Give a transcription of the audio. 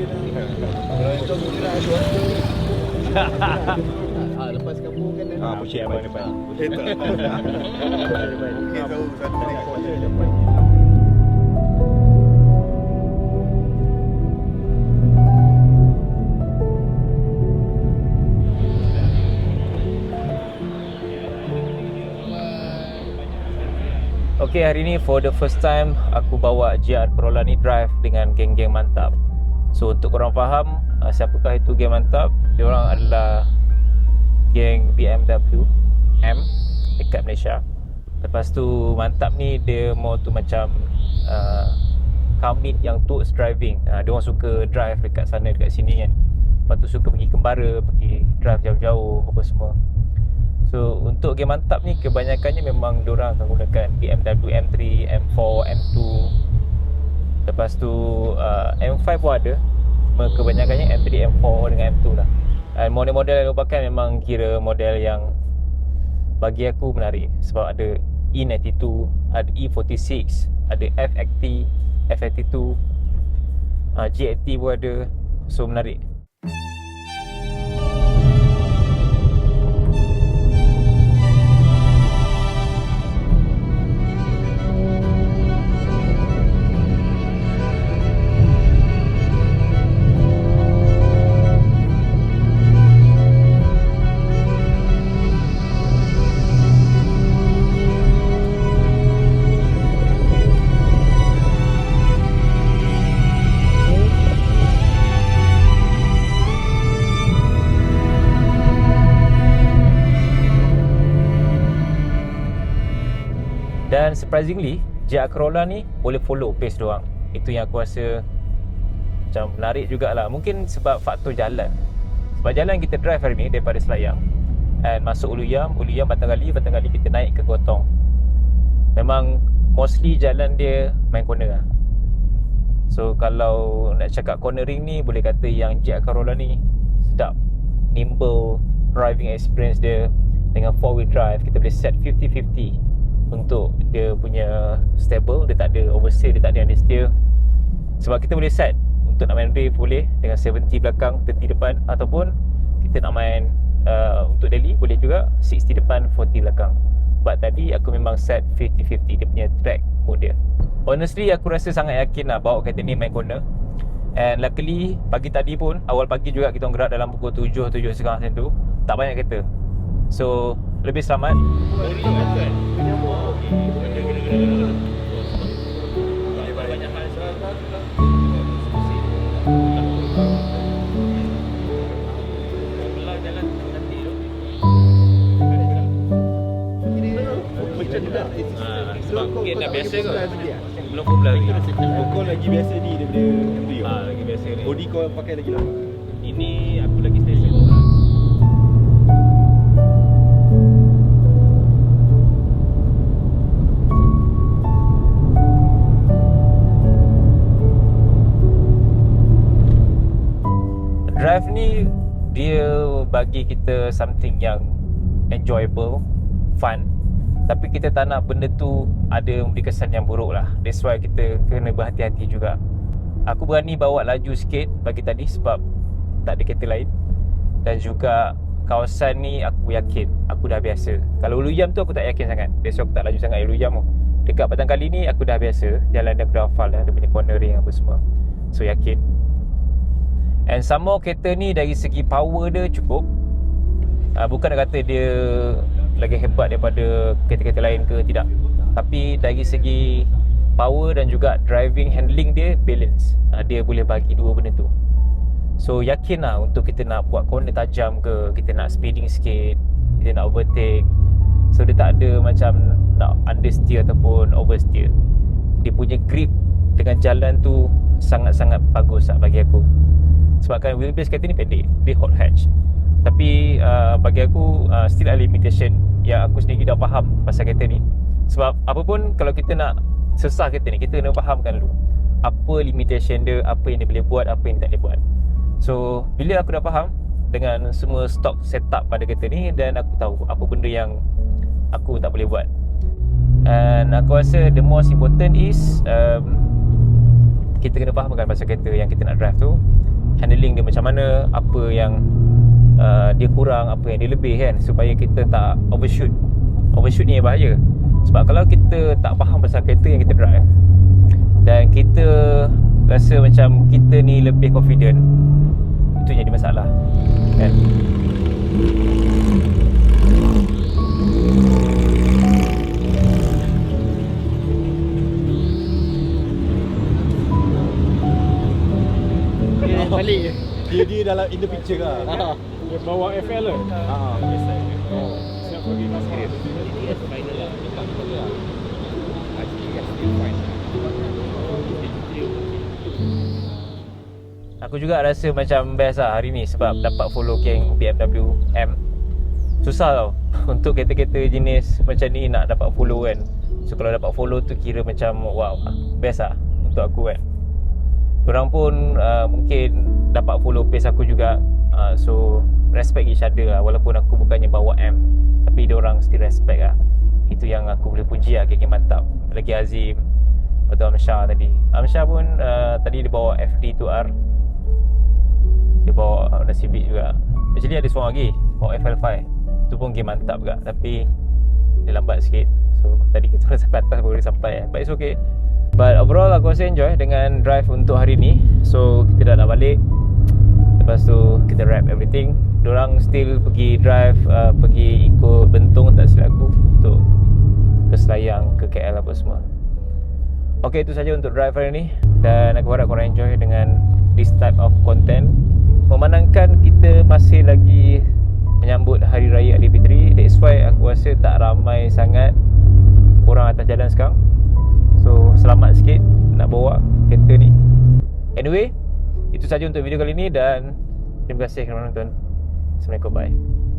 Kalau kau mungkin ada suatu. Lepas kamu kan ada. Pusing abang depan. Itu. Okey, tahu satu ni. Okay, hari ni for the first time aku bawa GR Corolla ni drive dengan geng-geng mantap. So untuk korang faham siapakah itu geng mantap, diorang adalah geng BMW M dekat Malaysia. Lepas tu mantap ni dia more tu macam commit yang towards driving. Diorang suka drive dekat sana dekat sini kan. Lepas tu suka pergi Kembara, pergi drive jauh-jauh apa semua. So untuk game mantap ni kebanyakannya memang diorang akan gunakan BMW M3, M4, M2. Lepas tu M5 pun ada. Kebanyakannya M3, M4 dengan M2 lah. Model-model yang diorang pakai memang kira model yang bagi aku menarik. Sebab ada E92, ada E46, ada F-ACT, F-ACT2, G-ACT pun ada. So menarik. Dan surprisingly, GR Corolla ni boleh follow pace diorang. Itu yang aku rasa macam menarik jugalah. Mungkin sebab faktor jalan. Sebab jalan kita drive hari ni daripada Selayang and masuk Ulu Yam Batang Kali kita naik ke Gotong. Memang mostly jalan dia main corner lah. So kalau nak cakap cornering ni, boleh kata yang GR Corolla ni sedap. Nimble driving experience dia. Dengan 4-wheel drive, kita boleh set 50-50 untuk dia punya stable. Dia tak ada oversteer, dia tak ada understeer. Sebab kita boleh set untuk nak main drift boleh dengan 70 belakang, 30 depan. Ataupun kita nak main untuk daily boleh juga 60 depan, 40 belakang. But tadi aku memang set 50-50 dia punya track mode dia. Honestly aku rasa sangat yakin lah bawa kereta ni main corner. And luckily pagi tadi pun, awal pagi juga kita gerak dalam pukul 7, 7.30 macam tu. Tak banyak kereta. So lebih selamat. Sebab mungkin dah biasa ke? Belum popular lagi. Kau lagi biasa ni daripada M3 kau? Lagi biasa ni. Body kau pakai lagi lama? Ini aku lagi stesen. Drive ni dia bagi kita something yang enjoyable, fun. Tapi kita tak nak benda tu ada memberi kesan yang buruk lah. That's why kita kena berhati-hati juga. Aku berani bawa laju sikit pagi tadi sebab tak ada kereta lain. Dan juga kawasan ni aku yakin aku dah biasa. Kalau Ulu Yam tu aku tak yakin sangat. That's why aku tak laju sangat Ulu Yam tu. Dekat Batang Kali ni aku dah biasa. Jalan dia aku dah hafal dah. Dia punya cornering apa semua. So yakin. And some more kereta ni dari segi power dia cukup. Bukan nak kata dia lagi hebat daripada kereta-kereta lain ke, tidak. Tapi dari segi power dan juga driving handling dia balance. Dia boleh bagi dua benda tu. So yakin lah untuk kita nak buat corner tajam ke, kita nak speeding sikit, kita nak overtake. So dia tak ada macam nak understeer ataupun oversteer. Dia punya grip dengan jalan tu sangat-sangat bagus lah bagi aku. Sebabkan wheelbase kereta ni pendek, dia hot hatch. Tapi bagi aku still ada limitation yang aku sendiri dah faham pasal kereta ni. Sebab apa pun kalau kita nak sesah kereta ni, kita kena fahamkan dulu apa limitation dia, apa yang dia boleh buat, apa yang dia tak boleh buat. So bila aku dah faham dengan semua stock setup pada kereta ni, dan aku tahu apa benda yang aku tak boleh buat. And aku rasa the most important is kita kena fahamkan pasal kereta yang kita nak drive tu. handling dia macam mana, apa yang dia kurang, apa yang dia lebih kan, supaya kita tak overshoot. Overshoot ni bahaya. Sebab kalau kita tak faham pasal kereta yang kita drive dan kita rasa macam kita ni lebih confident, itu jadi masalah kan. Balik. Dia dalam in the picture lah. Dia bawa FL lah. Oh. Siap pergi masjid. Aku juga rasa macam best lah hari ni sebab dapat follow geng BMW M. Susah tau untuk kereta-kereta jenis macam ni nak dapat follow kan. So kalau dapat follow tu kira macam wow, best lah untuk aku kan. Diorang pun mungkin dapat follow pace aku juga. So respect each other lah. Walaupun aku bukannya bawa M, tapi diorang still respect lah. Itu yang aku boleh puji lah, geng mantap. Lagi Azim, lepas tu Amsyar tadi. Amsyar pun tadi dia bawa FD2R. Dia bawa Honda Civic juga. Actually ada seorang lagi bawa FL5. Tu pun game mantap juga, tapi dia lambat sikit. So tadi kita orang sampai atas baru dia sampai. But it's okay. But overall aku rasa enjoy dengan drive untuk hari ni. So kita dah nak balik. Lepas tu kita wrap everything. Diorang still pergi drive, pergi ikut Bentong tak silap aku, untuk ke Selayang, ke KL apa semua. Okay, itu saja untuk drive hari ni. Dan aku harap korang enjoy dengan this type of content. Memandangkan kita masih lagi menyambut Hari Raya Aidilfitri, that's why aku rasa tak ramai sangat orang atas jalan sekarang. So selamat sikit nak bawa kereta ni. Anyway, itu saja untuk video kali ni dan terima kasih kerana menonton. Assalamualaikum, bye.